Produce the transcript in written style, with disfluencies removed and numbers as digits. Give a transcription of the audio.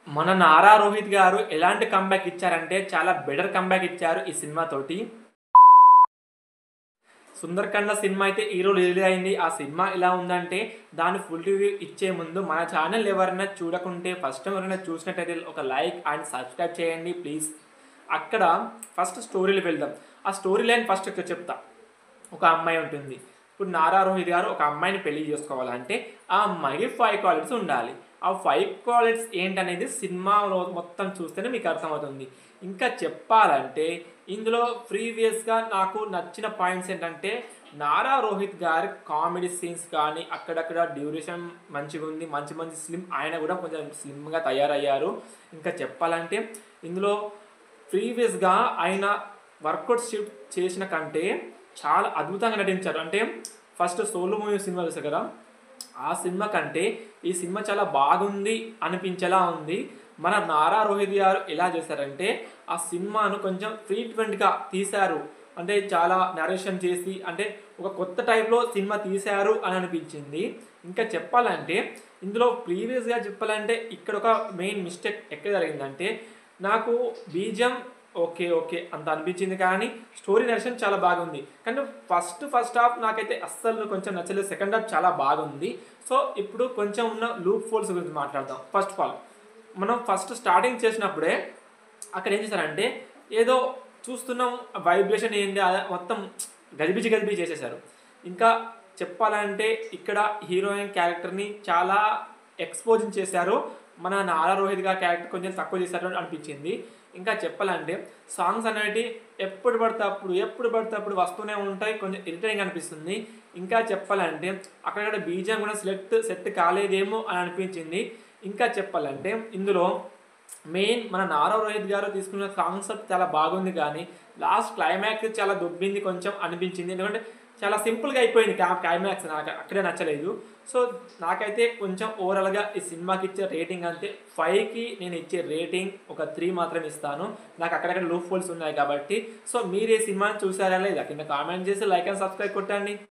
మన 'నారా రోహిత్' గారు ఎలాంటి కమ్‌బ్యాక్ ఇచ్చారంటే, చాలా బెటర్ కమ్‌బ్యాక్ ఇచ్చారు ఈ సినిమాతోటి. 'సుందర్‌కండ' సినిమా అయితే ఈరోజు రిలీజ్ అయింది. ఆ సినిమా ఎలా ఉందంటే, దాని ఫుల్ రివ్యూ ఇచ్చే ముందు మన ఛానల్ ఎవరైనా చూడకుంటే, ఫస్ట్ టైమ్ ఎవరైనా చూసినట్టయితే ఒక లైక్ అండ్ సబ్స్క్రైబ్ చేయండి ప్లీజ్. అక్కడ ఫస్ట్ స్టోరీకి వెళ్దాం. ఆ స్టోరీ లైన్ ఫస్ట్ ఇక్కడ చెప్తా. ఒక అమ్మాయి ఉంటుంది. ఇప్పుడు 'నారా రోహిత్' గారు ఒక అమ్మాయిని పెళ్లి చేసుకోవాలంటే, ఆ అమ్మాయికి 5 క్వాలిటీస్ ఉండాలి. ఆ 5 క్వాలిటీస్ ఏంటనేది సినిమాలో మొత్తం చూస్తేనే మీకు అర్థమవుతుంది. ఇంకా చెప్పాలంటే ఇందులో ప్రీవియస్‌గా నాకు నచ్చిన పాయింట్స్ ఏంటంటే, 'నారా రోహిత్' గారి కామెడీ సీన్స్ కానీ, అక్కడక్కడ డ్యూరేషన్ మంచిగుంది. మంచి మంచి ఆయన కూడా కొంచెం స్లిమ్‌గా తయారయ్యారు. ఇంకా చెప్పాలంటే ఇందులో ప్రీవియస్‌గా ఆయన వర్కౌట్ షిఫ్ట్ చేసిన కంటే చాలా అద్భుతంగా నటించారు. అంటే ఫస్ట్ 'సోలో' మూవీ సినిమా చూసారు కదా! ఆ సినిమా కంటే ఈ సినిమా చాలా బాగుంది అనిపించేలా ఉంది. మన 'నారా రోహిత్' గారు ఎలా చేశారంటే, ఆ సినిమాను కొంచెం ట్రీట్‌మెంట్‌గా తీశారు. అంటే చాలా నరేషన్ చేసి అంటే ఒక కొత్త టైప్‌లో సినిమా తీశారు అని అనిపించింది. ఇంకా చెప్పాలంటే ఇందులో ప్రీవియస్‌గా చెప్పాలంటే ఇక్కడ ఒక మెయిన్ మిస్టేక్ ఎక్కడ జరిగిందంటే, నాకు బీజీఎం ఓకే. అంత అనిపించింది కానీ స్టోరీ నరేషన్ చాలా బాగుంది. కానీ ఫస్ట్ హాఫ్ నాకైతే అస్సలు కొంచెం నచ్చలేదు. సెకండ్ హాఫ్ చాలా బాగుంది. సో, ఇప్పుడు కొంచెం ఉన్న లూప్ హోల్స్ గురించి మాట్లాడదాం. ఫస్ట్ ఆఫ్ ఆల్ మనం ఫస్ట్ స్టార్టింగ్ చేసినప్పుడే అక్కడ ఏం చేశారంటే, ఏదో చూస్తున్నాం వైబ్రేషన్ ఏంది మొత్తం గజిబిజి చేసేశారు. ఇంకా చెప్పాలంటే ఇక్కడ హీరోయిన్ క్యారెక్టర్‌ని చాలా ఎక్స్‌పోజింగ్ చేశారు. మన 'నారా రోహిత్' గారి క్యారెక్టర్ కొంచెం తక్కువ చేశారు అనిపించింది. ఇంకా చెప్పాలంటే సాంగ్స్ అనేటివి ఎప్పుడు పడితే అప్పుడు వస్తూనే ఉంటాయి. కొంచెం ఇరిటేటింగ్ అనిపిస్తుంది. ఇంకా చెప్పాలంటే అక్కడక్కడ బీజీఎం కూడా సెట్ కాలేదేమో అని అనిపించింది. ఇంకా చెప్పాలంటే ఇందులో మెయిన్ మన 'నారా రోహిత్' గారు తీసుకున్న కాన్సెప్ట్ చాలా బాగుంది కానీ, లాస్ట్ క్లైమాక్స్ చాలా దొబ్బింది కొంచెం అనిపించింది. ఎందుకంటే చాలా సింపుల్‌గా అయిపోయింది క్లైమాక్స్ నాకు అక్కడే నచ్చలేదు. సో, నాకైతే కొంచెం ఓవరాల్‌గా ఈ సినిమాకి ఇచ్చే రేటింగ్ అంతే. 5కి నేను ఇచ్చే రేటింగ్ ఒక 3 మాత్రమే ఇస్తాను. నాకు అక్కడక్కడ లూప్ హోల్స్ ఉన్నాయి కాబట్టి. సో, మీరు ఈ సినిమాని చూసారా లేదా? కింద కామెంట్ చేసి లైక్ అండ్ సబ్స్క్రైబ్ కొట్టండి.